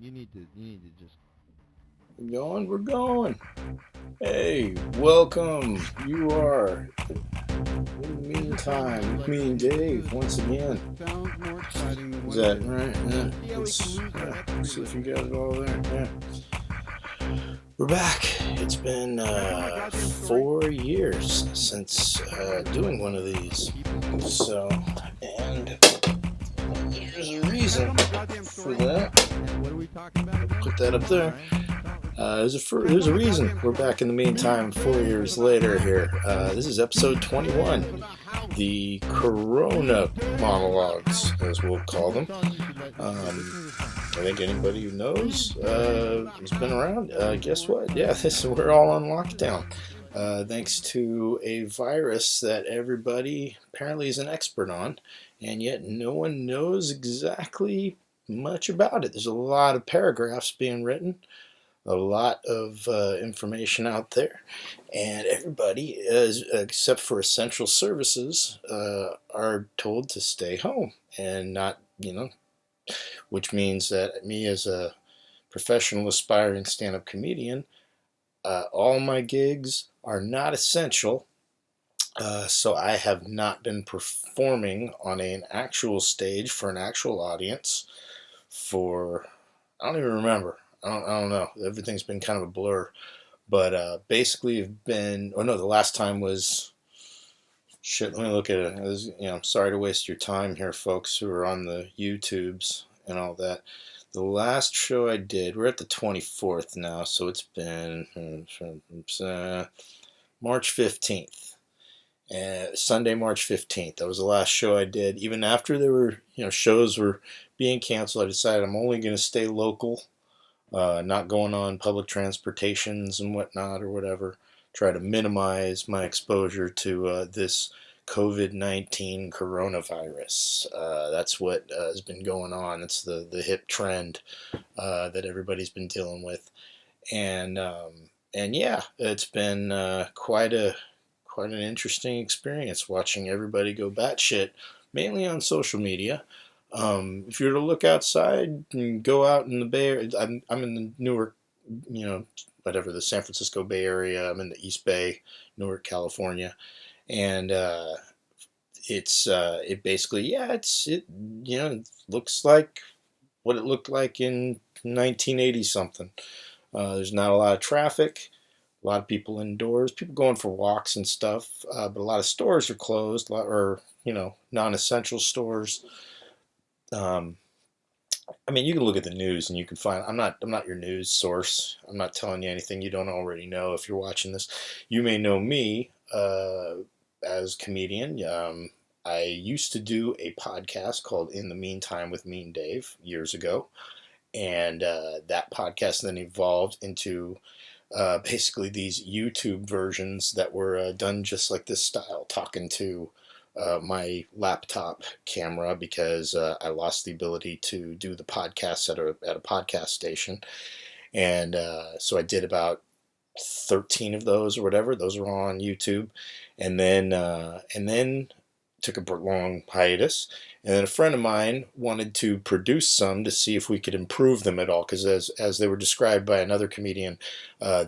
just. We're going. Hey, welcome. You are in the meantime with me and Dave once again. Sounds more exciting than Is what that it is. right? Yeah. Yeah, we can lose that pretty See if you quick. got it all there. Yeah. We're back. It's been 4 years since doing one of these. So, and there's a reason for that. What are we talking about again? Put that up there. There's a reason we're back in the meantime 4 years later here. This is episode 21, the Corona Monologues, as we'll call them. I think anybody who knows has been around. Guess what? Yeah, we're all on lockdown. Thanks to a virus that everybody apparently is an expert on, and yet no one knows exactly much about it. There's a lot of paragraphs being written, a lot of information out there, and everybody, except for essential services, are told to stay home and not, which means that me as a professional aspiring stand-up comedian, all my gigs are not essential. So I have not been performing on an actual stage for an actual audience for, I don't even remember. I don't know. Everything's been kind of a blur. But basically, the last time was, shit, let me look at it. I'm sorry to waste your time here, folks who are on the YouTubes and all that. The last show I did, we're at the 24th now, so it's been March 15th. Sunday, March 15th. That was the last show I did. Even after there were, shows were being canceled, I decided I'm only going to stay local, not going on public transportations and whatnot or whatever. Try to minimize my exposure to this COVID-19 coronavirus. That's what has been going on. It's the hip trend that everybody's been dealing with, and yeah, it's been quite an interesting experience watching everybody go batshit, mainly on social media. If you were to look outside and go out in the Bay Area, I'm in the Newark, the San Francisco Bay Area. I'm in the East Bay, Newark, California, and it basically, it looks like what it looked like in 1980 something. There's not a lot of traffic, a lot of people indoors, people going for walks and stuff, but a lot of stores are closed, or non-essential stores. You can look at the news and you can find. I'm not your news source. I'm not telling you anything you don't already know. If you're watching this, you may know me as a comedian. I used to do a podcast called In the Meantime with MeanDave years ago, and that podcast then evolved into basically these YouTube versions that were done just like this style, talking to my laptop camera because I lost the ability to do the podcasts at a podcast station, and so I did about 13 of those or whatever. Those are on YouTube, and then took a long hiatus. And then a friend of mine wanted to produce some to see if we could improve them at all, because as they were described by another comedian,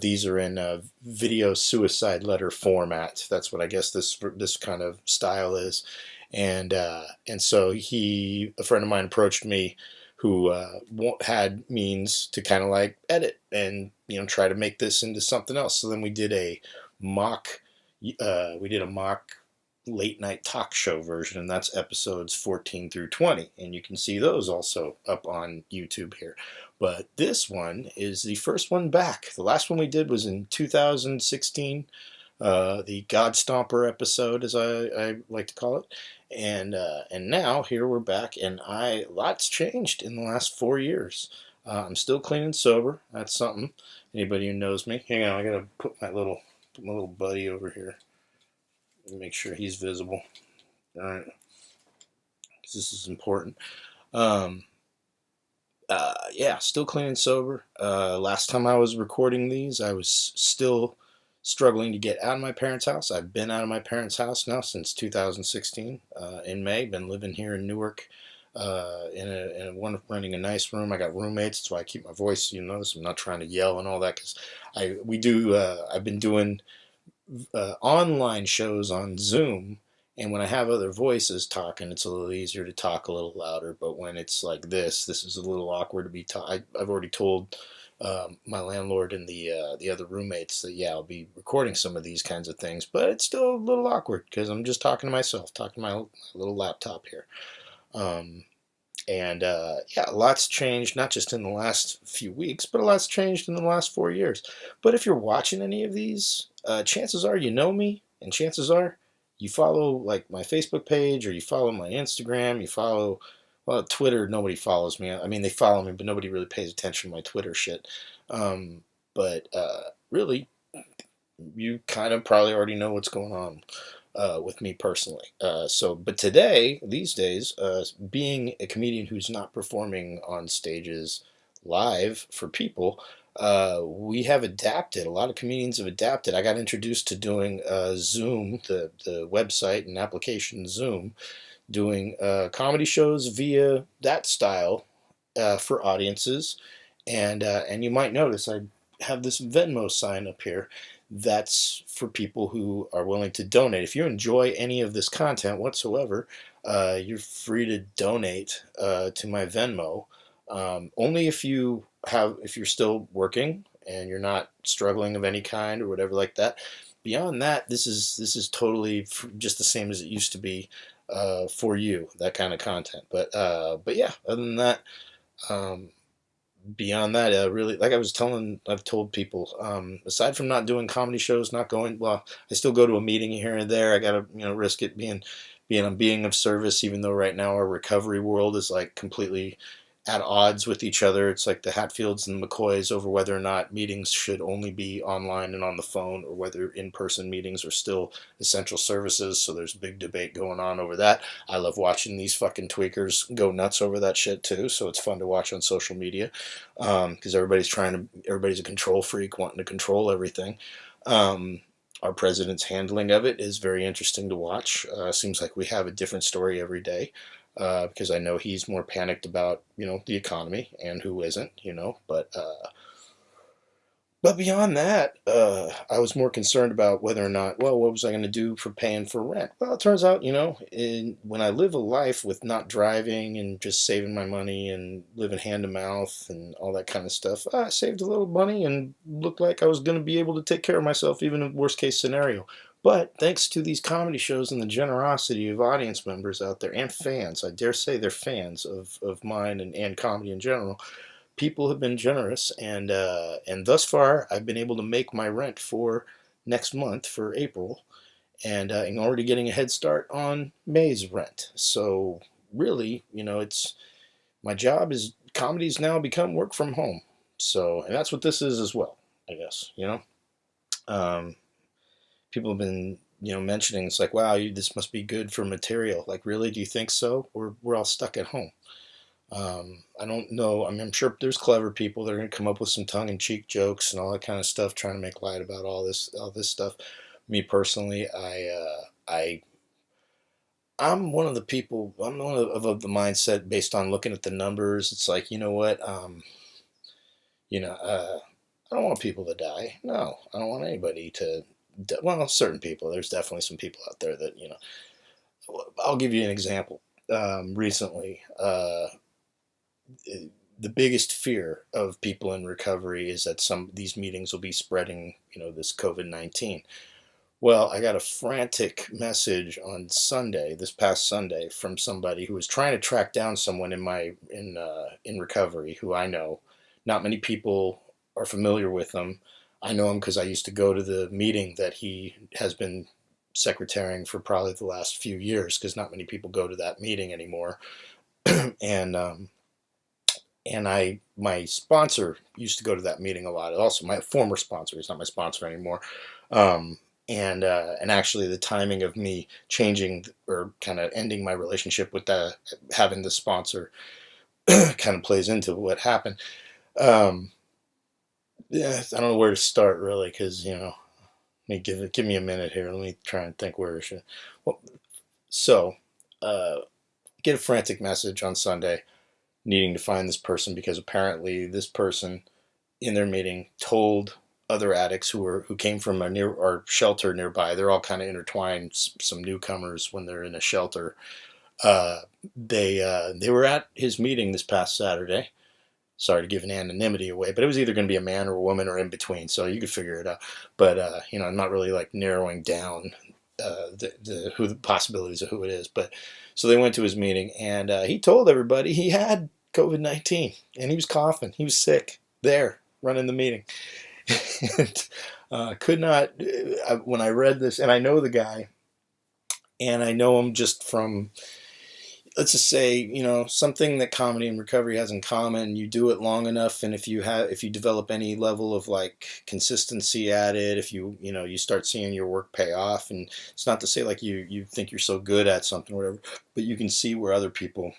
these are in video suicide letter format. That's what I guess this kind of style is. And so a friend of mine approached me who had means to kind of like edit and try to make this into something else. So then we did a mock late night talk show version, and that's episodes 14 through 20, and you can see those also up on YouTube here. But this one is the first one back. The last one we did was in 2016, the God Stomper episode, as I like to call it, and now here we're back, and lots changed in the last 4 years. I'm still clean and sober. That's something. Anybody who knows me, hang on, I gotta put my little buddy over here. Make sure he's visible. All right, because this is important. Yeah, still clean and sober. Last time I was recording these, I was still struggling to get out of my parents' house. I've been out of my parents' house now since 2016 in May. Been living here in Newark running a nice room. I got roommates. That's why I keep my voice. You notice I'm not trying to yell and all that because I've been doing online shows on Zoom, and when I have other voices talking, it's a little easier to talk a little louder. But when it's like this is a little awkward to be. I've already told my landlord and the other roommates that yeah, I'll be recording some of these kinds of things, but it's still a little awkward because I'm just talking to myself, talking to my little laptop here. Um, and yeah, a lot's changed, not just in the last few weeks, but a lot's changed in the last 4 years. But if you're watching any of these, chances are you know me, and chances are you follow like my Facebook page or you follow my Instagram, you follow, well, Twitter, nobody follows me. I mean, they follow me, but nobody really pays attention to my Twitter shit. But really, you kind of probably already know what's going on with me personally. But these days, being a comedian who's not performing on stages live for people, we have adapted. A lot of comedians have adapted. I got introduced to doing Zoom, the website and application Zoom, doing comedy shows via that style for audiences. And you might notice I have this Venmo sign up here. That's for people who are willing to donate. If you enjoy any of this content whatsoever, you're free to donate to my Venmo. Only if you're still working and you're not struggling of any kind or whatever like that. Beyond that, this is totally just the same as it used to be for you, that kind of content. But yeah, other than that. Beyond that, really, like I've told people, aside from not doing comedy shows, not going, well, I still go to a meeting here and there. I gotta, risk it being of service, even though right now our recovery world is like completely at odds with each other. It's like the Hatfields and McCoys over whether or not meetings should only be online and on the phone, or whether in-person meetings are still essential services. So there's a big debate going on over that. I love watching these fucking tweakers go nuts over that shit too. So it's fun to watch on social media because everybody's a control freak wanting to control everything. Our president's handling of it is very interesting to watch. Seems like we have a different story every day. Because I know he's more panicked about, the economy, and who isn't, but beyond that, I was more concerned about whether or not, well, what was I going to do for paying for rent? Well, it turns out, when I live a life with not driving and just saving my money and living hand to mouth and all that kind of stuff, I saved a little money and looked like I was going to be able to take care of myself, even in worst case scenario. But thanks to these comedy shows and the generosity of audience members out there and fans, I dare say they're fans of mine and comedy in general, people have been generous, and thus far I've been able to make my rent for next month, for April, and I'm already getting a head start on May's rent. So really, it's my job is comedy's now become work from home. So, and that's what this is as well, I guess. Um, People have been mentioning, it's like, wow, this must be good for material. Like, really, do you think so? We're all stuck at home. I don't know. I mean, I'm sure there's clever people that are going to come up with some tongue-in-cheek jokes and all that kind of stuff, trying to make light about all this stuff. Me personally, I'm one of the people. I'm one of the mindset based on looking at the numbers. It's like, you know what? I don't want people to die. No, I don't want anybody to. Well, certain people. There's definitely some people out there that I'll give you an example. Recently, the biggest fear of people in recovery is that some of these meetings will be spreading, this COVID-19. Well, I got a frantic message on Sunday, this past Sunday, from somebody who was trying to track down someone in recovery who I know. Not many people are familiar with him. I know him because I used to go to the meeting that he has been secretarying for probably the last few years, because not many people go to that meeting anymore. and my sponsor used to go to that meeting a lot. Also, my former sponsor, he's not my sponsor anymore. And actually, the timing of me changing or kind of ending my relationship with having the sponsor kind of plays into what happened. Yeah, I don't know where to start really, because let me give me a minute here. Let me try and think where I should. Well, so get a frantic message on Sunday needing to find this person because apparently this person in their meeting told other addicts who came from our shelter nearby. They're all kind of intertwined. Some newcomers when they're in a shelter. They were at his meeting this past Saturday. Sorry to give an anonymity away, but it was either going to be a man or a woman or in between, so you could figure it out. But I'm not really like narrowing down the possibilities of who it is. But so they went to his meeting, and he told everybody he had COVID-19, and he was coughing, he was sick there running the meeting, and could not. When I read this, and I know the guy, and I know him just from, let's just say, something that comedy and recovery has in common. You do it long enough, and if you develop any level of like consistency at it, if you start seeing your work pay off, and it's not to say like you think you're so good at something or whatever, but you can see where other people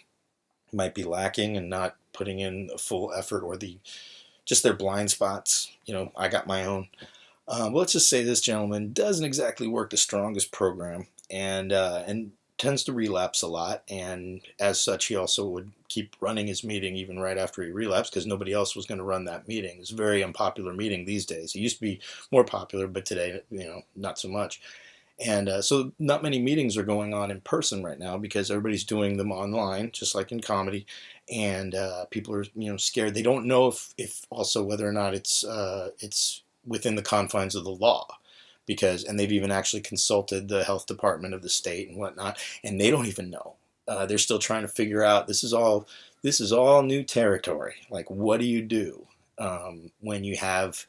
might be lacking and not putting in a full effort, or just their blind spots. I got my own. Let's just say this gentleman doesn't exactly work the strongest program, and tends to relapse a lot, and as such he also would keep running his meeting even right after he relapsed because nobody else was going to run that meeting. It's a very unpopular meeting these days. It used to be more popular, but today not so much. And so not many meetings are going on in person right now because everybody's doing them online, just like in comedy, and people are scared. They don't know if also whether or not it's within the confines of the law. And they've even actually consulted the health department of the state and whatnot, and they don't even know. They're still trying to figure out. This is all new territory. Like, what do you do when you have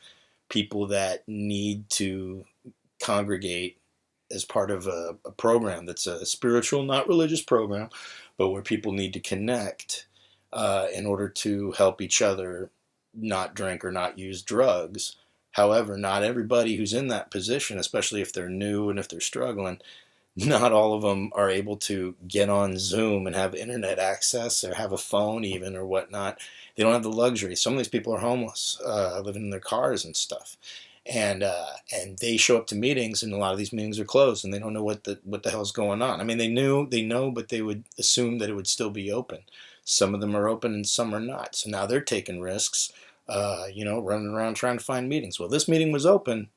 people that need to congregate as part of a program that's a spiritual, not religious program, but where people need to connect in order to help each other not drink or not use drugs. However, not everybody who's in that position, especially if they're new and if they're struggling, not all of them are able to get on Zoom and have internet access or have a phone even or whatnot. They don't have the luxury. Some of these people are homeless, living in their cars and stuff. And they show up to meetings, and a lot of these meetings are closed, and they don't know what the hell's going on. I mean, they know, but they would assume that it would still be open. Some of them are open and some are not. So now they're taking risks. Running around trying to find meetings. Well, this meeting was open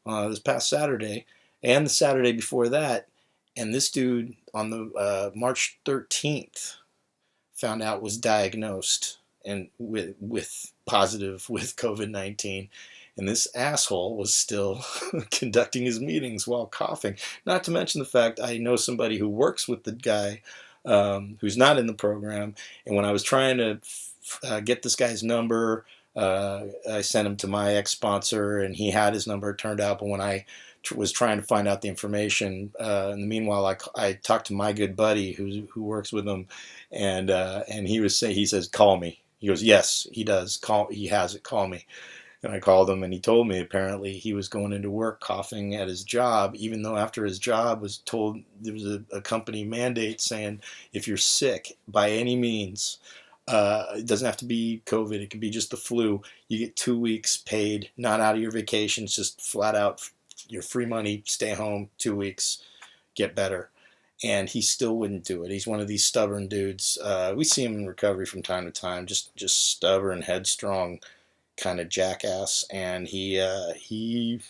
this past Saturday and the Saturday before that, and this dude on the March 13th found out was diagnosed and with positive with COVID-19, and this asshole was still conducting his meetings while coughing. Not to mention the fact I know somebody who works with the guy who's not in the program, and when I was trying to get this guy's number, I sent him to my ex-sponsor, and he had his number, it turned out. But when I was trying to find out the information, in the meanwhile, I talked to my good buddy who works with him, and he says, call me. He goes, yes, he does. He has it. Call me. And I called him, and he told me apparently he was going into work coughing at his job, even though after his job was told there was a company mandate saying if you're sick by any means, it doesn't have to be COVID. It could be just the flu. You get 2 weeks paid, not out of your vacations, just flat out your free money. Stay home 2 weeks, get better. And he still wouldn't do it. He's one of these stubborn dudes. We see him in recovery from time to time, just stubborn, headstrong, kind of jackass. And he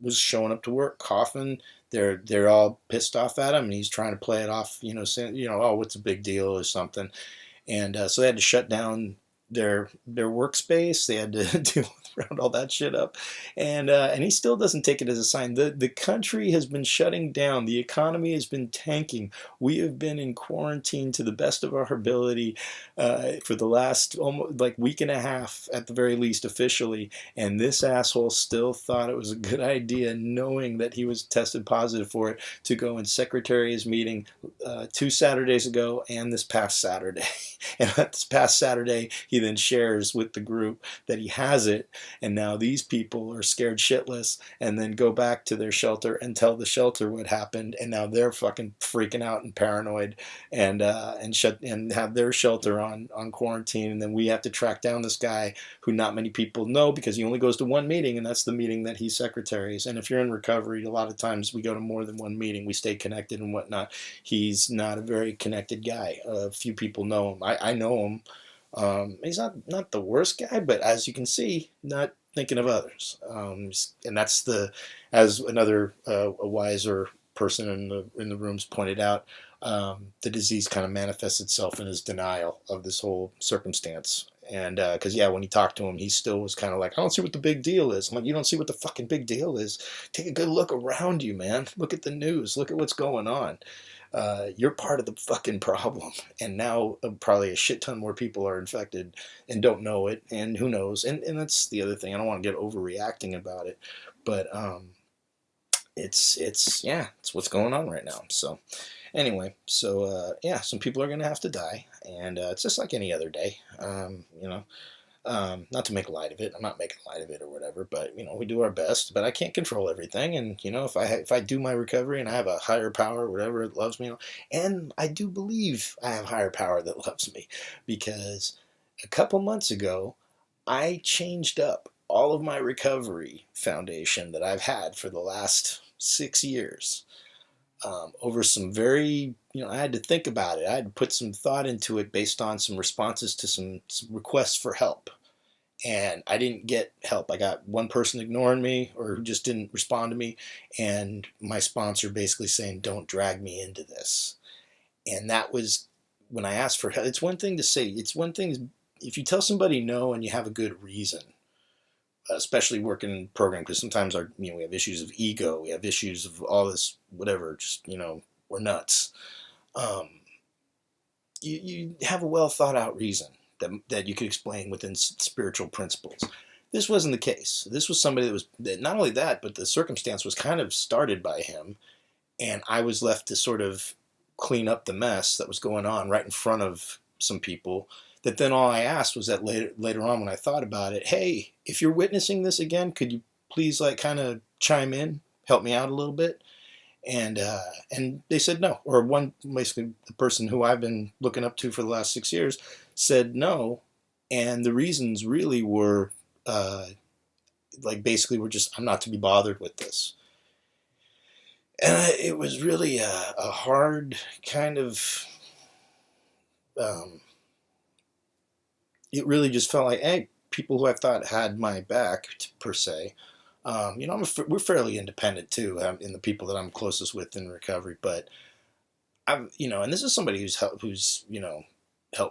was showing up to work coughing. They're all pissed off at him, and he's trying to play it off, saying, oh, what's a big deal or something. And so they had to shut down their workspace. They had to deal round all that shit up, and he still doesn't take it as a sign. The country has been shutting down. The economy has been tanking. We have been in quarantine to the best of our ability for the last almost like week and a half at the very least officially, and this asshole still thought it was a good idea, knowing that he was tested positive for it, to go and secretary his meeting 2 Saturdays ago and this past Saturday. And this past Saturday, he then shares with the group that he has it, and now these people are scared shitless, and then go back to their shelter and tell the shelter what happened, and now they're fucking freaking out and paranoid, and shut and have their shelter on quarantine, and then we have to track down this guy who not many people know because he only goes to one meeting, and that's the meeting that he secretaries. And if you're in recovery, a lot of times we go to more than one meeting, we stay connected and whatnot. He's not a very connected guy. A few people know him. I know him. He's not the worst guy, but as you can see, not thinking of others. And that's as another a wiser person in the rooms pointed out, the disease kind of manifests itself in his denial of this whole circumstance. And because when you talk to him, he still was kind of like, I don't see what the big deal is. I'm like, you don't see what the fucking big deal is? Take a good look around you, man. Look at the news. Look at what's going on. You're part of the fucking problem. And now probably a shit ton more people are infected and don't know it. And who knows? And that's the other thing. I don't want to get overreacting about it. But it's what's going on right now. So anyway, some people are going to have to die. And it's just like any other day, not to make light of it. I'm not making light of it or whatever, but we do our best. But I can't control everything, and if I do my recovery and I have a higher power, whatever, that loves me, and I do believe I have higher power that loves me, because a couple months ago I changed up all of my recovery foundation that I've had for the last 6 years. Over some very, I had to think about it. I had to put some thought into it based on some responses to some requests for help. And I didn't get help. I got one person ignoring me or who just didn't respond to me. And my sponsor basically saying, don't drag me into this. And that was when I asked for help. It's one thing to say, it's one thing if you tell somebody no and you have a good reason. Especially working in program, because sometimes we have issues of ego, we have issues of all this whatever, just we're nuts. You have a well thought out reason that you could explain within spiritual principles. This wasn't the case. This was somebody that not only that, but the circumstance was kind of started by him, and I was left to sort of clean up the mess that was going on right in front of some people. That then all I asked was that later on when I thought about it, hey, if you're witnessing this again, could you please kind of chime in, help me out a little bit? And they said no. Or basically the person who I've been looking up to for the last 6 years said no. And the reasons really were basically were just, I'm not to be bothered with this. And it was really a hard kind of... it really just felt like, hey, people who I thought had my back, per se. We're fairly independent too, in the people that I'm closest with in recovery. But and this is somebody who's helped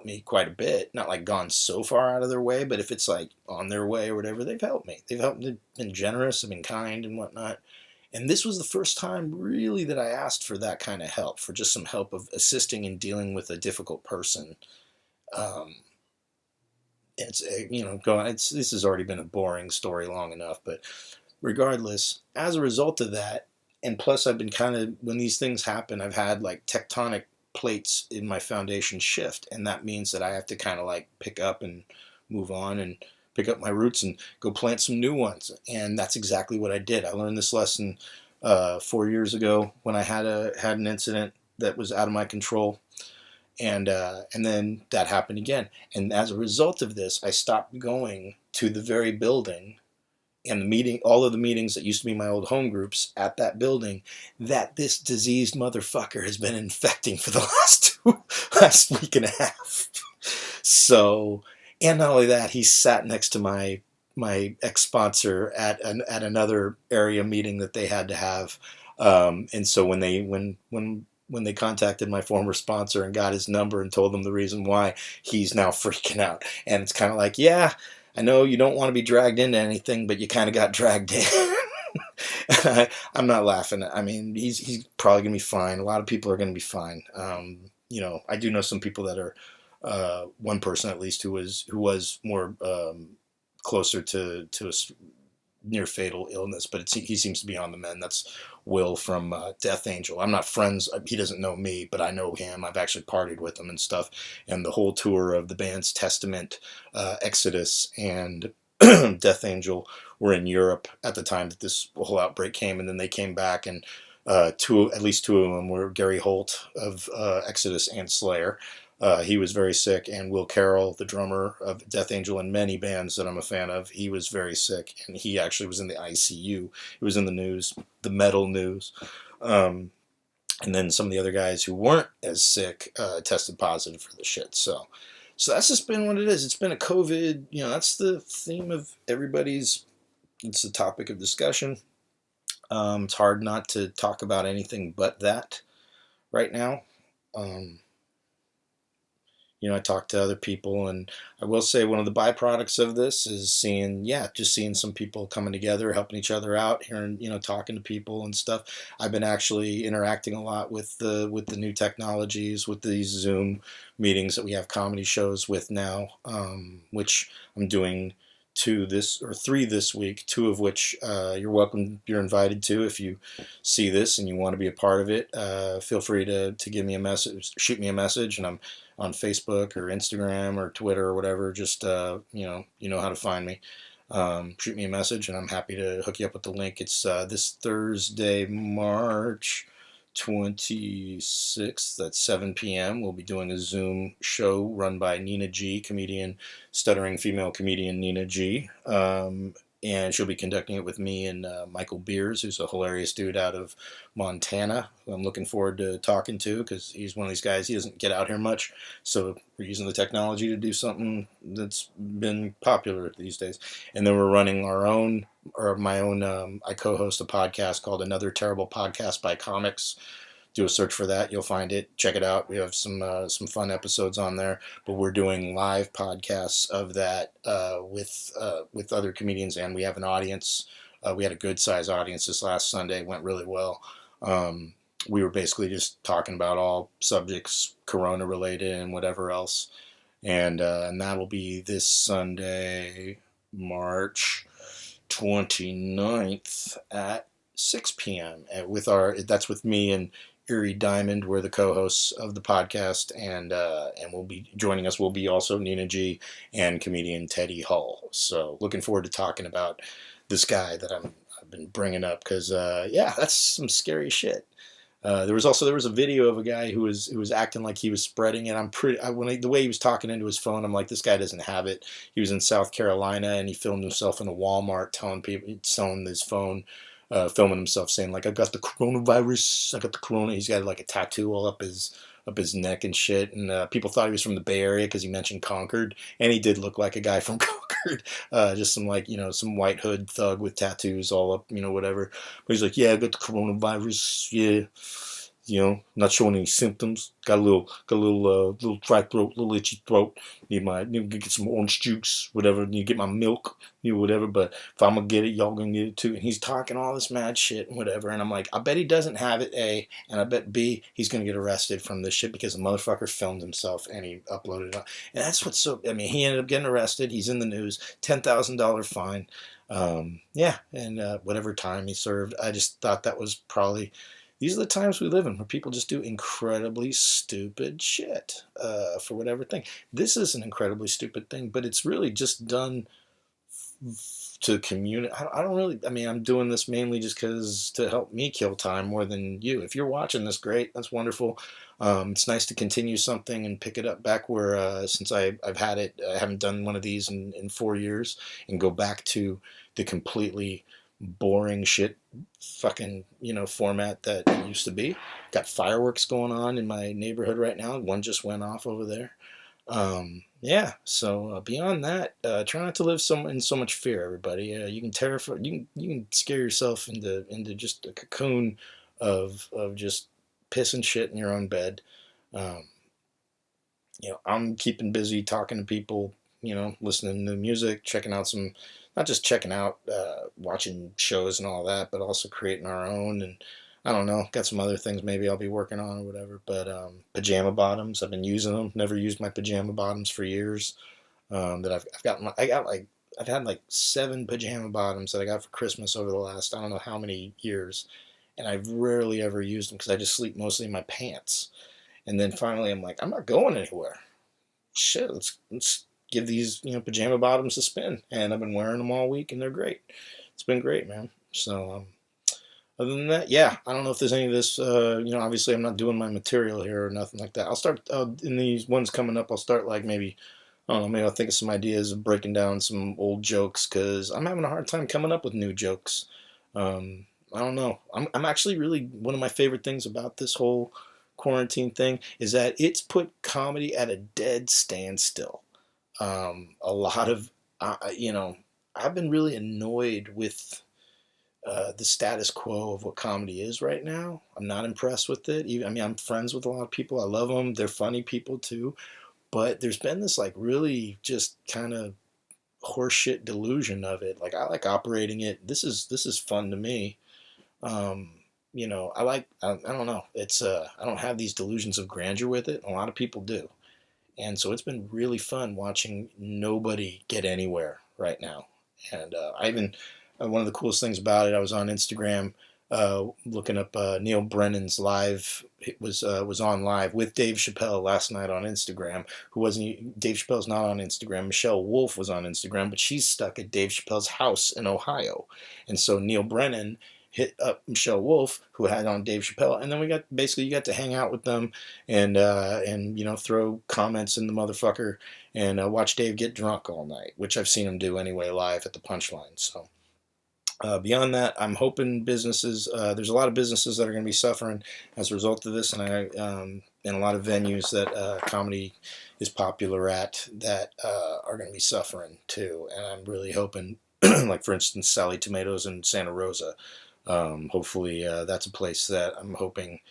me quite a bit. Not like gone so far out of their way, but if it's like on their way or whatever, they've helped me. They've been generous, they've been kind and whatnot. And this was the first time really that I asked for that kind of help, for just some help of assisting in dealing with a difficult person. This has already been a boring story long enough, but regardless, as a result of that, and plus I've been when these things happen, I've had tectonic plates in my foundation shift, and that means that I have to pick up and move on and pick up my roots and go plant some new ones. And that's exactly what I did. I learned this lesson 4 years ago when I had an incident that was out of my control. And then that happened again. And as a result of this, I stopped going to the very building and all of the meetings that used to be my old home groups at that building that this diseased motherfucker has been infecting for the last week and a half. So, and not only that, he sat next to my ex-sponsor at another area meeting that they had to have. And so when they contacted my former sponsor and got his number and told them the reason why, he's now freaking out. And it's kind of like, yeah, I know you don't want to be dragged into anything, but you kind of got dragged in. I'm not laughing. I mean, he's probably going to be fine. A lot of people are going to be fine. I do know some people that are, one person at least who was more closer to near fatal illness, but he seems to be on the mend. That's Will from Death Angel. I'm not friends. He doesn't know me, but I know him. I've actually partied with him and stuff. And the whole tour of the band's Testament, Exodus, and Death Angel were in Europe at the time that this whole outbreak came, and then they came back, and at least two of them were Gary Holt of Exodus and Slayer. He was very sick, and Will Carroll, the drummer of Death Angel and many bands that I'm a fan of, he was very sick, and he actually was in the ICU. It was in the news, the metal news. And then some of the other guys who weren't as sick tested positive for the shit. So that's just been what it is. It's been a COVID, that's the theme of everybody's, it's the topic of discussion. It's hard not to talk about anything but that right now. I talk to other people, and I will say one of the byproducts of this is seeing some people coming together, helping each other out, hearing, talking to people and stuff. I've been actually interacting a lot with the new technologies, with these Zoom meetings that we have comedy shows with now, which I'm doing 3 this week, 2 of which you're invited to. If you see this and you want to be a part of it, feel free to give me a message, shoot me a message, and I'm on Facebook or Instagram or Twitter or whatever. Just you know how to find me. Shoot me a message, and I'm happy to hook you up with the link. It's this Thursday, March 26th at 7 p.m. We'll be doing a Zoom show run by Nina G, stuttering female comedian Nina G. And she'll be conducting it with me and Michael Beers, who's a hilarious dude out of Montana, who I'm looking forward to talking to, because he's one of these guys, he doesn't get out here much, so we're using the technology to do something that's been popular these days. And then we're running my own, I co-host a podcast called Another Terrible Podcast by Comics. Do a search for that. You'll find it. Check it out. We have some fun episodes on there. But we're doing live podcasts of that with other comedians, and we have an audience. We had a good size audience this last Sunday. It went really well. We were basically just talking about all subjects, Corona related and whatever else. And that'll be this Sunday, March 29th at 6 p.m. That's with me and Erie Diamond. We're the co-hosts of the podcast, and joining us will be also Nina G and comedian Teddy Hull. So looking forward to talking about this guy that I've been bringing up, because that's some scary shit. There was a video of a guy who was acting like he was spreading it. The way he was talking into his phone, I'm like, this guy doesn't have it. He was in South Carolina, and he filmed himself in a Walmart selling his phone. Filming himself saying, like, I've got the coronavirus, I got the corona. He's got like a tattoo all up his neck and shit. And people thought he was from the Bay Area because he mentioned Concord, and he did look like a guy from Concord. Just some some white hood thug with tattoos all up, whatever. But he's like, yeah, I got the coronavirus, yeah. Not showing any symptoms. Got a little dry throat, little itchy throat. Need to get some orange juice, whatever. Need to get my milk, whatever. But if I'm gonna get it, y'all gonna get it too. And he's talking all this mad shit and whatever. And I'm like, I bet he doesn't have it, A, and I bet B, he's gonna get arrested from this shit because the motherfucker filmed himself and he uploaded it. And that's what's so. He ended up getting arrested. He's in the news. $10,000 fine. And whatever time he served. I just thought that was probably. These are the times we live in where people just do incredibly stupid shit for whatever thing. This is an incredibly stupid thing, but it's really just done to communicate. I'm doing this mainly just because to help me kill time more than you. If you're watching this, great. That's wonderful. It's nice to continue something and pick it up back where since I've had it, I haven't done one of these in 4 years, and go back to the completely boring shit fucking format that it used to be. Got fireworks going on in my neighborhood right now. One just went off over there. So beyond that, try not to live in so much fear, everybody. You can scare yourself into just a cocoon of just piss and shit in your own bed. I'm keeping busy talking to people, listening to music, checking out not just checking out, watching shows and all that, but also creating our own. And I don't know, got some other things maybe I'll be working on or whatever. But pajama bottoms, I've been using them. Never used my pajama bottoms for years. I got like I've had like 7 pajama bottoms that I got for Christmas over the last I don't know how many years, and I've rarely ever used them because I just sleep mostly in my pants. And then finally, I'm like, I'm not going anywhere. Shit, let's give these pajama bottoms a spin, and I've been wearing them all week, and they're great. It's been great, man. So other than that, yeah, I don't know if there's any of this. Obviously, I'm not doing my material here or nothing like that. I'll start in these ones coming up. I'll start like maybe. I don't know, maybe I'll think of some ideas of breaking down some old jokes because I'm having a hard time coming up with new jokes. I don't know. I'm actually really, one of my favorite things about this whole quarantine thing is that it's put comedy at a dead standstill. A lot of, I've been really annoyed with the status quo of what comedy is right now. I'm not impressed with it. I'm friends with a lot of people. I love them. They're funny people too. But there's been this like really just kind of horseshit delusion of it. Like I like operating it. This is fun to me. I don't know. It's I don't have these delusions of grandeur with it. A lot of people do. And so it's been really fun watching nobody get anywhere right now. And one of the coolest things about it, I was on Instagram looking up Neil Brennan's live. It was on live with Dave Chappelle last night on Instagram. Dave Chappelle's not on Instagram. Michelle Wolf was on Instagram, but she's stuck at Dave Chappelle's house in Ohio. And so Neil Brennan hit up Michelle Wolf, who had on Dave Chappelle, and then you got to hang out with them and throw comments in the motherfucker and watch Dave get drunk all night, which I've seen him do anyway live at the Punchline. So. Beyond that, I'm hoping businesses. There's a lot of businesses that are going to be suffering as a result of this, and a lot of venues that comedy is popular at that are going to be suffering too. And I'm really hoping, like for instance, Sally Tomatoes in Santa Rosa. Hopefully, that's a place that I'm hoping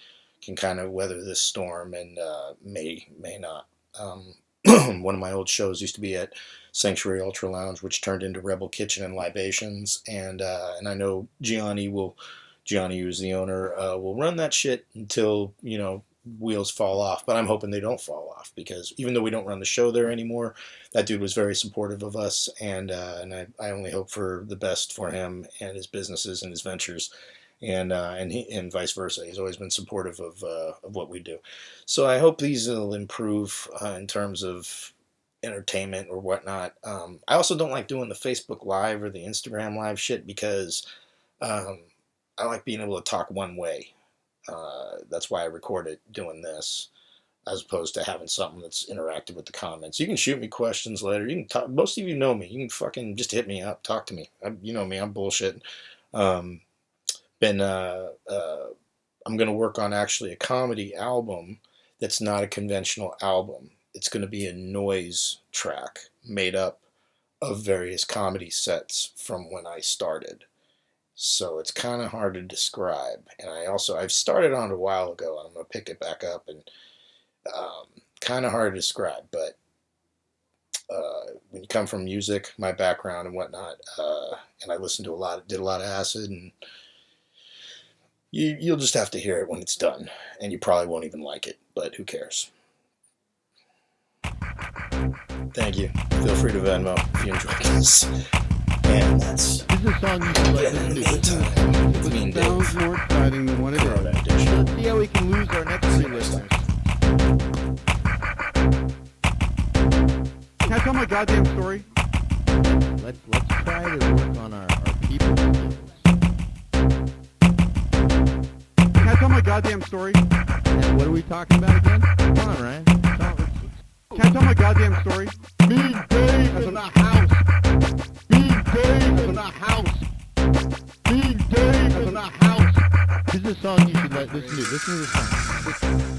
can kind of weather this storm and may not. One of my old shows used to be at Sanctuary Ultra Lounge, which turned into Rebel Kitchen and Libations, and I know Gianni, who's the owner, will run that shit until wheels fall off. But I'm hoping they don't fall off, because even though we don't run the show there anymore, that dude was very supportive of us, and I only hope for the best for him and his businesses and his ventures. And vice versa. He's always been supportive of what we do. So I hope these will improve in terms of entertainment or whatnot. I also don't like doing the Facebook Live or the Instagram Live shit because I like being able to talk one way. That's why I record it doing this, as opposed to having something that's interactive with the comments. You can shoot me questions later. You can talk. Most of you know me. You can fucking just hit me up, talk to me. You know me. I'm bullshit. I'm going to work on actually a comedy album that's not a conventional album. It's going to be a noise track made up of various comedy sets from when I started. So it's kind of hard to describe. And I've started on it a while ago, and I'm going to pick it back up, and kind of hard to describe. But when you come from music, my background and whatnot, and I did a lot of acid, and you'll just have to hear it when it's done, and you probably won't even like it, but who cares? Thank you. Feel free to Venmo if you enjoyed this. And that's This is a song you should like listen to. It sounds more exciting than what it is. Let's see how we can lose our next 3 listeners. Can I tell my goddamn story? Let's try to work on our people skills. Can I tell my goddamn story? And what are we talking about again? Come on, Ryan. Can I tell my goddamn story? MeanDave is in the house. MeanDave is in the house. MeanDave is in the house. This is a song you should listen to. Listen to this song.